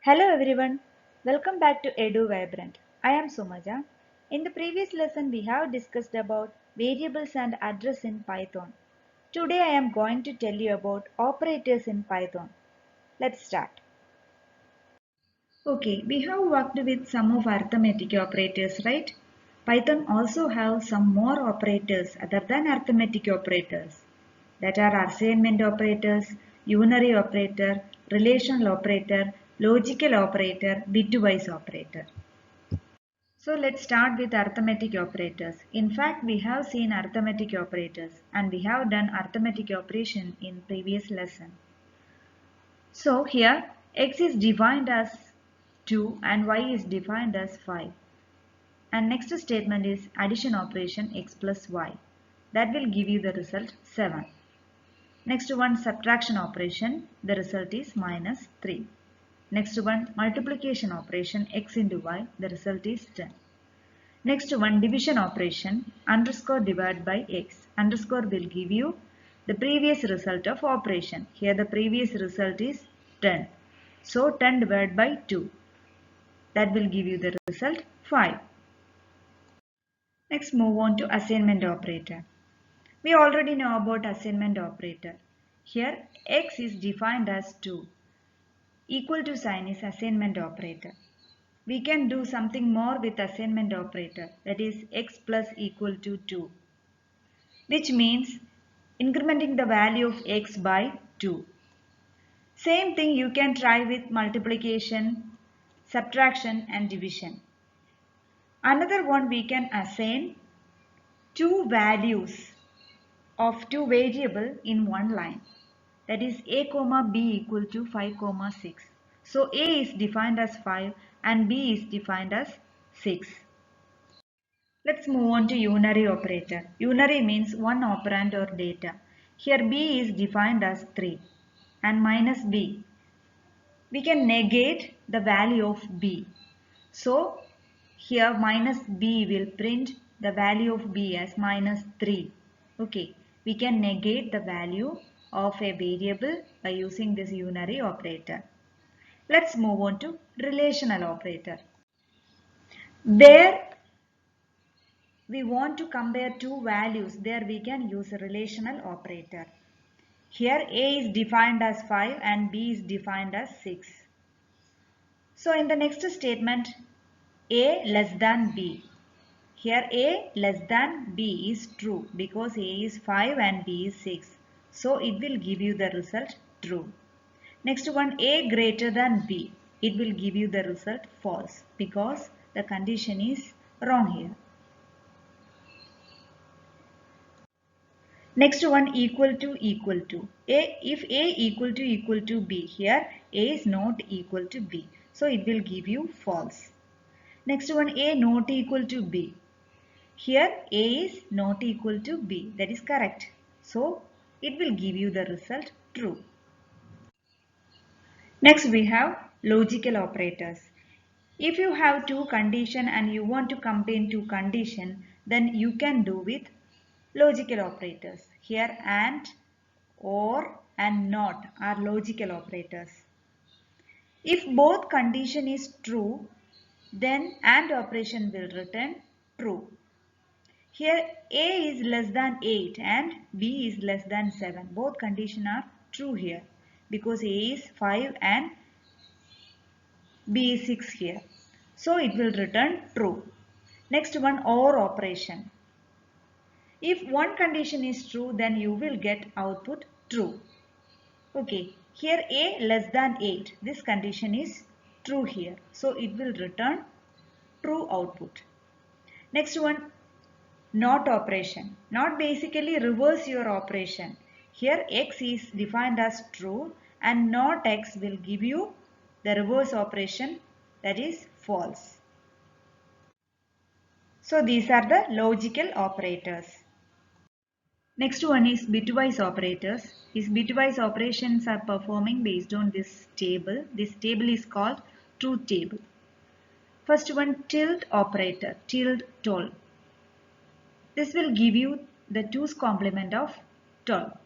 Hello everyone, welcome back to Edu Vibrant. I am Sumaja. In the previous lesson we have discussed about variables and address in Python. Today I am going to tell you about operators in Python. Let's start. Okay, we have worked with some of arithmetic operators, right? Python also have some more operators other than arithmetic operators. That are assignment operators, unary operator, relational operator, logical operator, bitwise operator. So let's start with arithmetic operators. In fact, we have seen arithmetic operators and we have done arithmetic operation in previous lesson. So here x is defined as 2 and y is defined as 5. And next statement is addition operation x plus y. That will give you the result 7. Next one subtraction operation, the result is minus 3. Next one multiplication operation x into y, the result is 10. Next one division operation underscore divide by x. Underscore will give you the previous result of operation. Here the previous result is 10. So 10 divided by 2. That will give you the result 5. Next move on to assignment operator. We already know about assignment operator. Here x is defined as 2. Equal to sign is assignment operator. We can do something more with assignment operator, that is x plus equal to 2, which means incrementing the value of x by 2. Same thing you can try with multiplication, subtraction and division. Another one, we can assign two values of two variable in one line, that is a comma b equal to 5 comma 6. So a is defined as 5 and b is defined as 6. Let's move on to unary operator. Unary means one operand or data. Here b is defined as 3 and minus b. We can negate the value of b. So here minus b will print the value of b as minus 3. Okay, we can negate the value of a variable by using this unary operator. Let's move on to relational operator. Where we want to compare two values, there we can use a relational operator. Here a is defined as 5 and b is defined as 6. So in the next statement, a less than b. Here a less than b is true because a is 5 and b is 6. So it will give you the result true. Next one, a greater than b. It will give you the result false because the condition is wrong here. Next one, equal to equal to. If a equal to b, here a is not equal to b. So it will give you false. Next one, a not equal to b. Here a is not equal to b. That is correct. So it will give you the result true. Next we have logical operators. If you have two condition and you want to combine two condition, then you can do with logical operators. Here and, or and not are logical operators. If both condition is true, then AND operation will return true. Here A is less than 8 and B is less than 7. Both conditions are true here because A is 5 and B is 6 here. So it will return true. Next one, OR operation. If one condition is true, then you will get output true. Okay, here A less than 8. This condition is true here. So it will return true output. Next one, NOT operation. NOT basically reverse your operation. Here x is defined as true and not x will give you the reverse operation, that is false. So these are the logical operators. Next one is bitwise operators. These bitwise operations are performing based on this table. This table is called truth table. First one, tilde operator, tilde 12. This will give you the 2's complement of 12.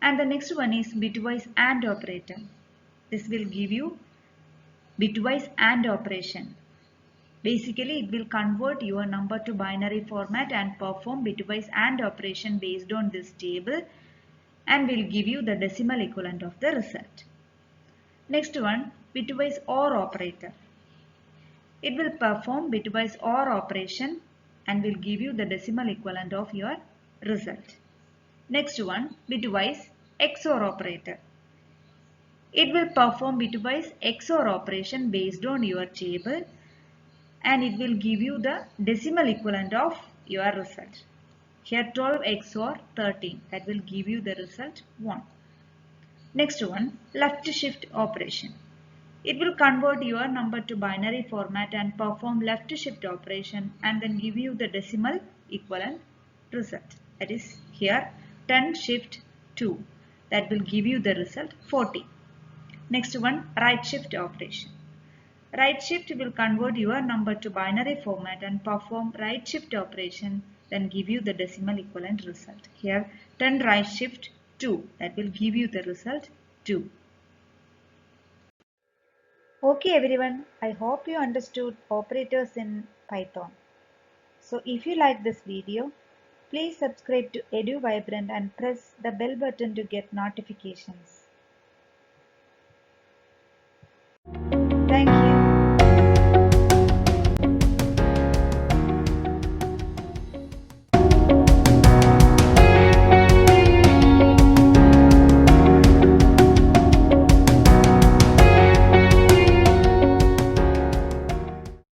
And the next one is bitwise AND operator. This will give you bitwise AND operation. Basically, it will convert your number to binary format and perform bitwise AND operation based on this table and will give you the decimal equivalent of the result. Next one, bitwise OR operator. It will perform bitwise OR operation and will give you the decimal equivalent of your result. Next one, bitwise XOR operator. It will perform bitwise XOR operation based on your table and it will give you the decimal equivalent of your result. Here 12 XOR 13, that will give you the result 1. Next one, left shift operation. It will convert your number to binary format and perform left shift operation and then give you the decimal equivalent result. That is here 10 shift 2, that will give you the result 40. Next one, right shift operation. Right shift will convert your number to binary format and perform right shift operation, then give you the decimal equivalent result. Here 10 right shift 2, that will give you the result 2. Okay everyone, I hope you understood operators in Python. So if you like this video, please subscribe to EduVibrant and press the bell button to get notifications.